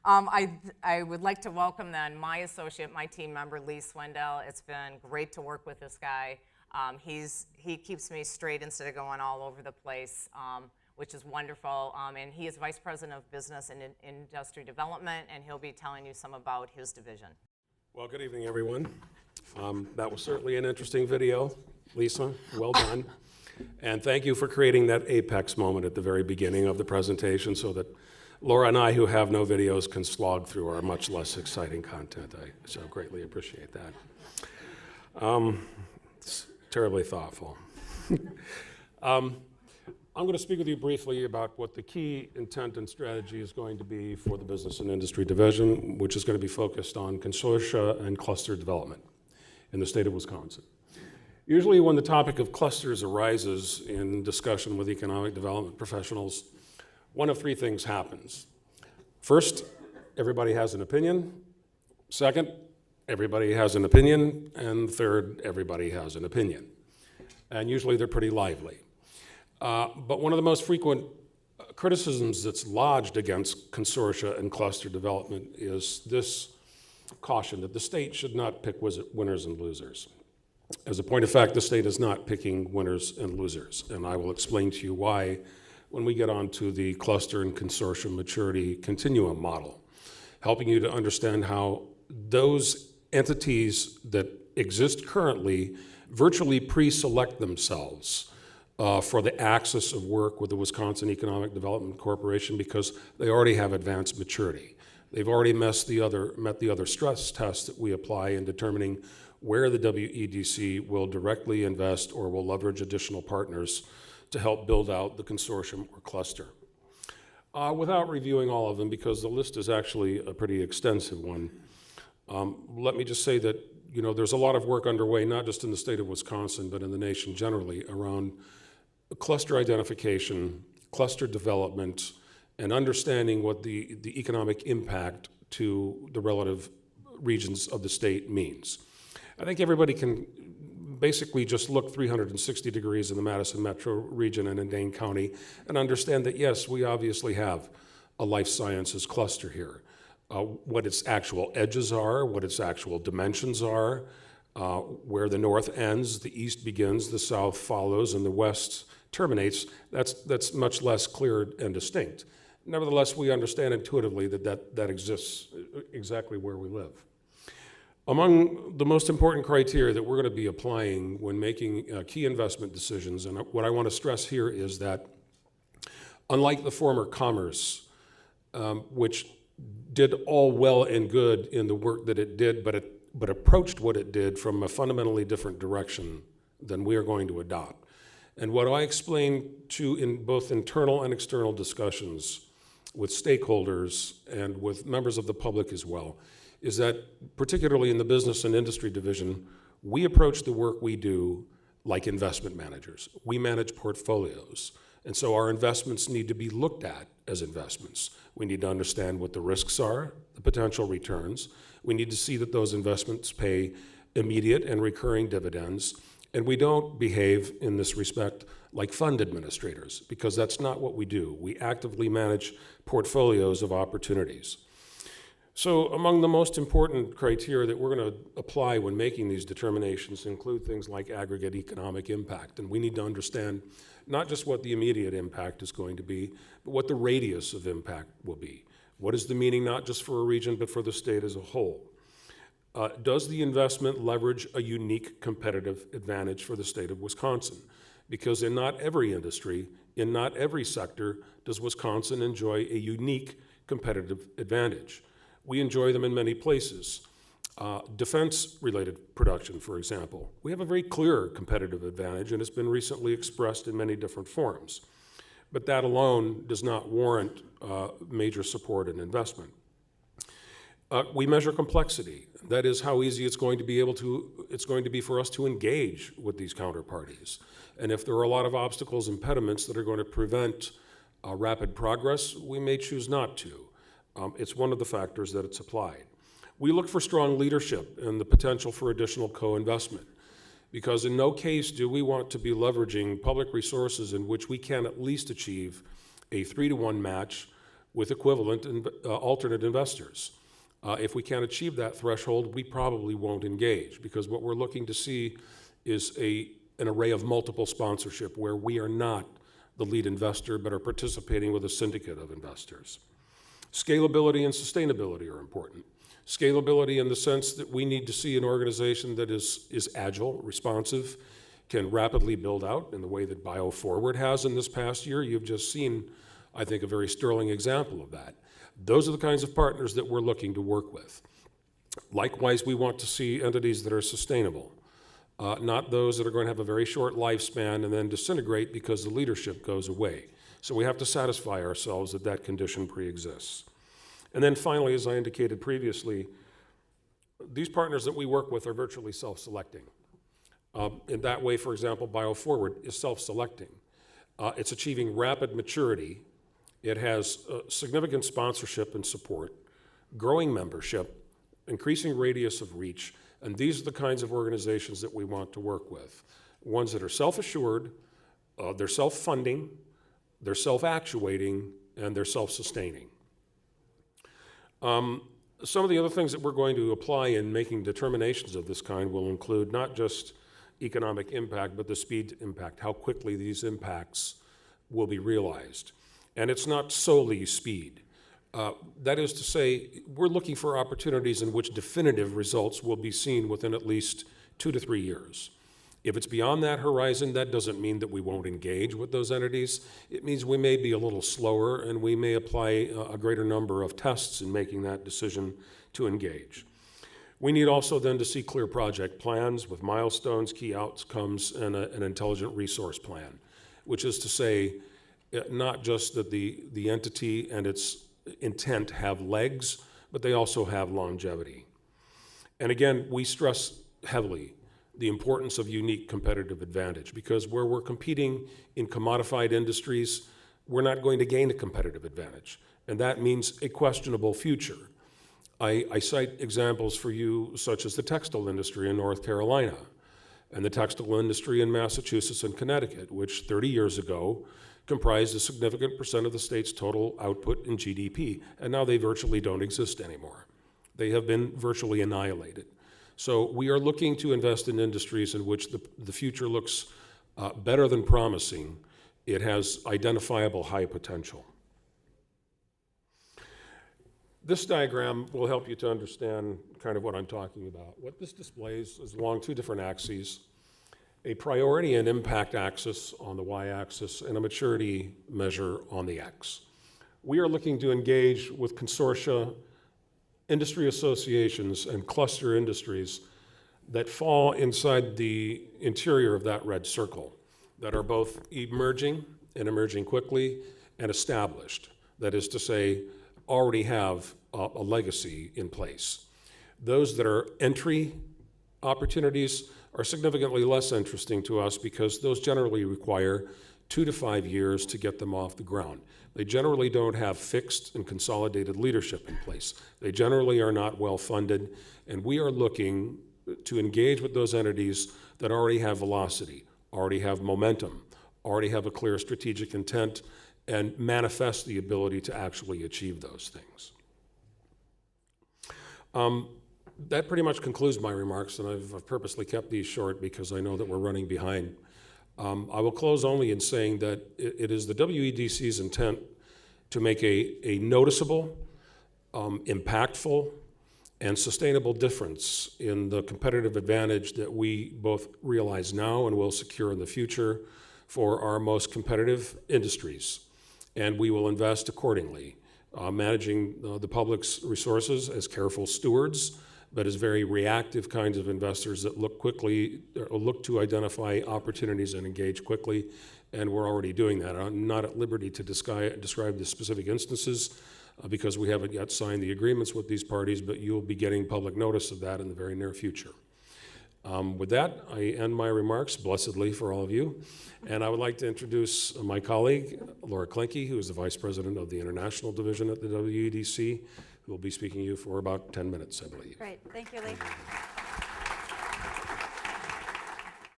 I would like to welcome then my associate, my team member, Lee Swindall. It's been great to work with this guy. He keeps me straight instead of going all over the place, which is wonderful. And he is Vice President of Business and Industry Development, and he'll be telling you some about his division. Well, good evening, everyone. That was certainly an interesting video. Lisa, well done. And thank you for creating that apex moment at the very beginning of the presentation so that Laura and I, who have no videos, can slog through our much less exciting content. I so greatly appreciate that. It's terribly thoughtful. I'm going to speak with you briefly about what the key intent and strategy is going to be for the Business and Industry Division, which is going to be focused on consortia and cluster development in the state of Wisconsin. Usually when the topic of clusters arises in discussion with economic development professionals, one of three things happens. First, everybody has an opinion. Second, everybody has an opinion. And third, everybody has an opinion. And usually they're pretty lively. But one of the most frequent criticisms that's lodged against consortia and cluster development is this caution that the state should not pick winners and losers. As a point of fact, the state is not picking winners and losers, and I will explain to you why when we get on to the cluster and consortium maturity continuum model, helping you to understand how those entities that exist currently virtually pre-select themselves for the axis of work with the Wisconsin Economic Development Corporation because they already have advanced maturity. They've already met the other stress tests that we apply in determining where the WEDC will directly invest or will leverage additional partners to help build out the consortium or cluster. Without reviewing all of them, because the list is actually a pretty extensive one, let me just say that there's a lot of work underway, not just in the state of Wisconsin, but in the nation generally, around cluster identification, cluster development, and understanding what the economic impact to the relative regions of the state means. I think everybody can basically just look 360 degrees in the Madison metro region and in Dane County and understand that, yes, we obviously have a life sciences cluster here. What its actual edges are, what its actual dimensions are, where the north ends, the east begins, the south follows, and the west terminates, that's much less clear and distinct. Nevertheless, we understand intuitively that exists exactly where we live. Among the most important criteria that we're going to be applying when making key investment decisions, and what I want to stress here is that unlike the former Commerce, which did all well and good in the work that it did, but approached what it did from a fundamentally different direction than we are going to adopt. And what I explained to in both internal and external discussions with stakeholders and with members of the public as well, is that particularly in the Business and Industry Division, we approach the work we do like investment managers. We manage portfolios, and so our investments need to be looked at as investments. We need to understand what the risks are, the potential returns. We need to see that those investments pay immediate and recurring dividends, and we don't behave in this respect like fund administrators, because that's not what we do. We actively manage portfolios of opportunities. So among the most important criteria that we're going to apply when making these determinations include things like aggregate economic impact. And we need to understand not just what the immediate impact is going to be, but what the radius of impact will be. What is the meaning not just for a region, but for the state as a whole? Does the investment leverage a unique competitive advantage for the state of Wisconsin? Because in not every industry, in not every sector, does Wisconsin enjoy a unique competitive advantage. We enjoy them in many places. Defense-related production, for example. We have a very clear competitive advantage, and it's been recently expressed in many different forms. But that alone does not warrant major support and investment. We measure complexity. That is how easy it's going to be for us to engage with these counterparties. And if there are a lot of obstacles, impediments that are going to prevent rapid progress, we may choose not to. It's one of the factors that it's applied. We look for strong leadership and the potential for additional co-investment, because in no case do we want to be leveraging public resources in which we can at least achieve a 3-to-1 match with equivalent alternate investors. If we can't achieve that threshold, we probably won't engage, because what we're looking to see is an array of multiple sponsorship where we are not the lead investor but are participating with a syndicate of investors. Scalability and sustainability are important. Scalability in the sense that we need to see an organization that is agile, responsive, can rapidly build out in the way that BioForward has in this past year. You've just seen, I think, a very sterling example of that. Those are the kinds of partners that we're looking to work with. Likewise, we want to see entities that are sustainable, not those that are going to have a very short lifespan and then disintegrate because the leadership goes away. So we have to satisfy ourselves that that condition pre-exists. And then finally, as I indicated previously, these partners that we work with are virtually self-selecting. In that way, for example, BioForward is self-selecting. It's achieving rapid maturity. It has significant sponsorship and support, growing membership, increasing radius of reach, and these are the kinds of organizations that we want to work with. Ones that are self-assured, they're self-funding, they're self-actuating, and they're self-sustaining. Some of the other things that we're going to apply in making determinations of this kind will include not just economic impact, but the speed to impact, how quickly these impacts will be realized. And it's not solely speed. That is to say, we're looking for opportunities in which definitive results will be seen within at least 2 to 3 years. If it's beyond that horizon, that doesn't mean that we won't engage with those entities. It means we may be a little slower and we may apply a greater number of tests in making that decision to engage. We need also then to see clear project plans with milestones, key outcomes, and an intelligent resource plan, which is to say, not just that the entity and its intent have legs, but they also have longevity. And again, we stress heavily the importance of unique competitive advantage, because where we're competing in commodified industries, we're not going to gain a competitive advantage, and that means a questionable future. I cite examples for you such as the textile industry in North Carolina and the textile industry in Massachusetts and Connecticut, which 30 years ago comprised a significant percent of the state's total output in GDP, and now they virtually don't exist anymore. They have been virtually annihilated. So we are looking to invest in industries in which the future looks better than promising. It has identifiable high potential. This diagram will help you to understand kind of what I'm talking about. What this displays is along 2 different axes, a priority and impact axis on the y-axis and a maturity measure on the x. We are looking to engage with consortia, industry associations, and cluster industries that fall inside the interior of that red circle, that are both emerging and emerging quickly and established. That is to say, already have a legacy in place. Those that are entry opportunities are significantly less interesting to us because those generally require 2 to 5 years to get them off the ground. They generally don't have fixed and consolidated leadership in place. They generally are not well funded, and we are looking to engage with those entities that already have velocity, already have momentum, already have a clear strategic intent, and manifest the ability to actually achieve those things. That pretty much concludes my remarks, and I've purposely kept these short because I know that we're running behind. I will close only in saying that it is the WEDC's intent to make a noticeable, impactful, and sustainable difference in the competitive advantage that we both realize now and will secure in the future for our most competitive industries. And we will invest accordingly, managing the public's resources as careful stewards, but as very reactive kinds of investors that look to identify opportunities and engage quickly, and we're already doing that. I'm not at liberty to describe the specific instances because we haven't yet signed the agreements with these parties, but you'll be getting public notice of that in the very near future. With that, I end my remarks, blessedly for all of you, and I would like to introduce my colleague, Laura Klinke, who is the Vice President of the International Division at the WEDC, who will be speaking to you for about 10 minutes, I believe. Great, thank you, Lee.